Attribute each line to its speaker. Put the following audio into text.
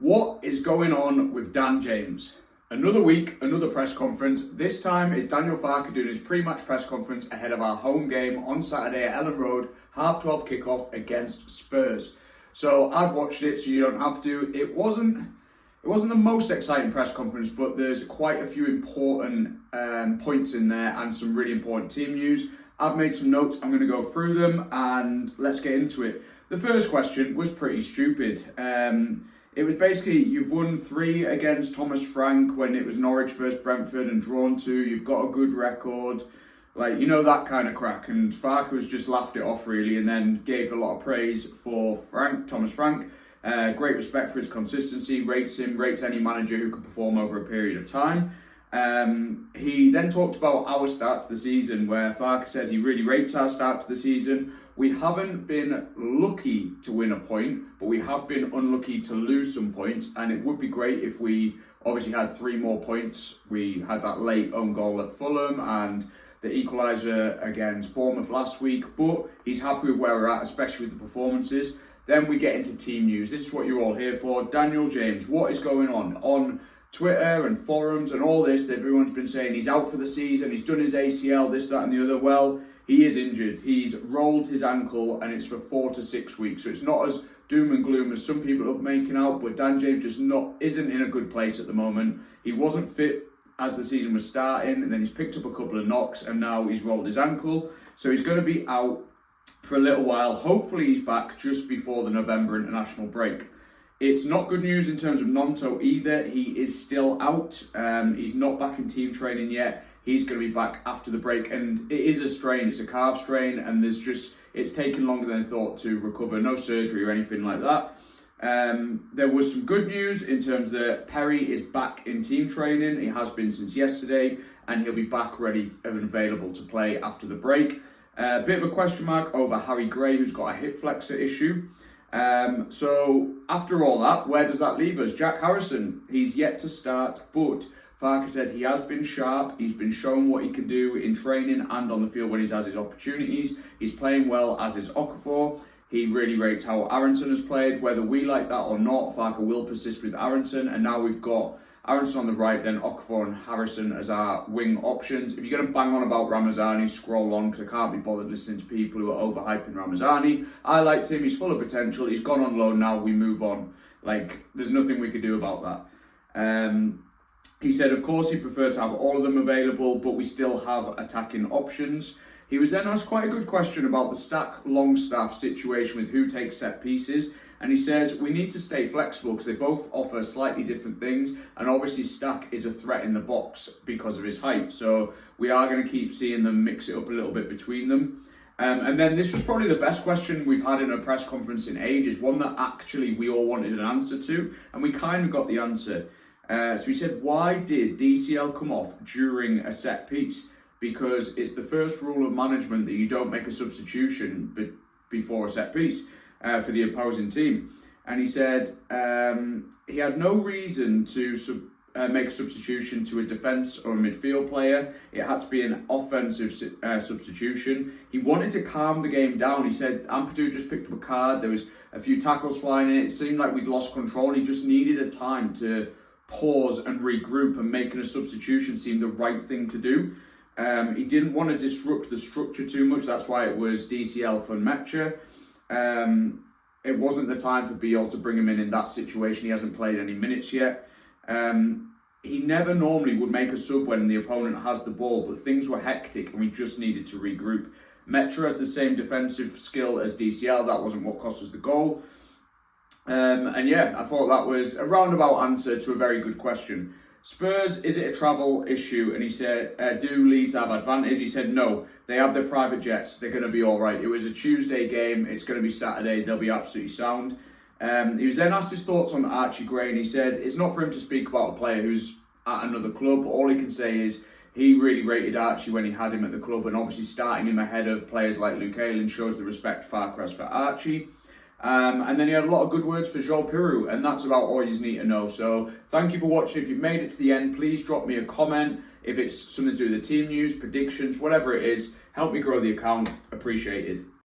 Speaker 1: What is going on with Dan James? Another week, another press conference. This time it's Daniel Farke doing his pre-match press conference ahead of our home game on Saturday at Ellen Road, 12:30 kickoff against Spurs. So I've watched it, so you don't have to. It wasn't the most exciting press conference, but there's quite a few important points in there and some really important team news. I've made some notes. I'm going to go through them and let's get into it. The first question was pretty stupid. It was basically, you've won 3 against Thomas Frank when it was Norwich versus Brentford and drawn 2. You've got a good record. Like, you know, that kind of crack. And Farke was just laughed it off, really, and then gave a lot of praise for Thomas Frank. Great respect for his consistency, rates any manager who can perform over a period of time. He then talked about our start to the season, where Farke says he really rates our start to the season. We haven't been lucky to win a point, but we have been unlucky to lose some points, and it would be great if we obviously had 3 more points. We had that late own goal at Fulham and the equaliser against Bournemouth last week, but he's happy with where we're at, especially with the performances. Then we get into team news. This is what you're all here for. Daniel James, what is going on? On Twitter and forums and all this, everyone's been saying he's out for the season, he's done his ACL, this, that and the other. Well, he is injured. He's rolled his ankle and it's for 4 to 6 weeks. So it's not as doom and gloom as some people are making out, but Dan James just isn't in a good place at the moment. He wasn't fit as the season was starting, and then he's picked up a couple of knocks and now he's rolled his ankle. So he's going to be out for a little while. Hopefully he's back just before the November international break. It's not good news in terms of Nonto either. He is still out. He's not back in team training yet. He's going to be back after the break, and it is a strain. It's a calf strain, and it's taken longer than thought to recover. No surgery or anything like that. There was some good news in terms that Perry is back in team training. He has been since yesterday, and he'll be back ready and available to play after the break. A bit of a question mark over Harry Gray, who's got a hip flexor issue. So after all that, where does that leave us? Jack Harrison, he's yet to start, but Farke said he has been sharp. He's been shown what he can do in training and on the field when he's had his opportunities. He's playing well, as is Okafor. He really rates how Aronson has played. Whether we like that or not, Farke will persist with Aronson. And now we've got Aronson on the right, then Okafor and Harrison as our wing options. If you're going to bang on about Ramazani, scroll on, because I can't be bothered listening to people who are overhyping Ramazani. I liked him. He's full of potential. He's gone on loan now. We move on. Like, there's nothing we could do about that. He said, of course, he'd prefer to have all of them available, but we still have attacking options. He was then asked quite a good question about the Stack-Longstaff situation with who takes set pieces. And he says, we need to stay flexible because they both offer slightly different things. And obviously Stack is a threat in the box because of his height. So we are going to keep seeing them mix it up a little bit between them. And then this was probably the best question we've had in a press conference in ages. One that actually we all wanted an answer to. And we kind of got the answer. So he said, why did DCL come off during a set piece? Because it's the first rule of management that you don't make a substitution before a set piece for the opposing team. And he said he had no reason to make a substitution to a defence or a midfield player. It had to be an offensive substitution. He wanted to calm the game down. He said Ampadu just picked up a card. There was a few tackles flying in. It seemed like we'd lost control. He just needed a time to pause and regroup, and making a substitution seemed the right thing to do. He didn't want to disrupt the structure too much. That's why it was DCL for Mecha. It wasn't the time for Biol to bring him in that situation. He hasn't played any minutes yet. He never normally would make a sub when the opponent has the ball, but things were hectic and we just needed to regroup. Mecha has the same defensive skill as DCL. That wasn't what cost us the goal. And yeah, I thought that was a roundabout answer to a very good question. Spurs, is it a travel issue? And he said, do Leeds have advantage? He said, no, they have their private jets. They're going to be all right. It was a Tuesday game. It's going to be Saturday. They'll be absolutely sound. He was then asked his thoughts on Archie Gray, and he said, it's not for him to speak about a player who's at another club. All he can say is he really rated Archie when he had him at the club, and obviously starting him ahead of players like Luke Ayling shows the respect Farke has for Archie. And then he had a lot of good words for Joel Piroux, and that's about all you need to know. So thank you for watching. If you've made it to the end, please drop me a comment. If it's something to do with the team news, predictions, whatever it is, help me grow the account. Appreciated.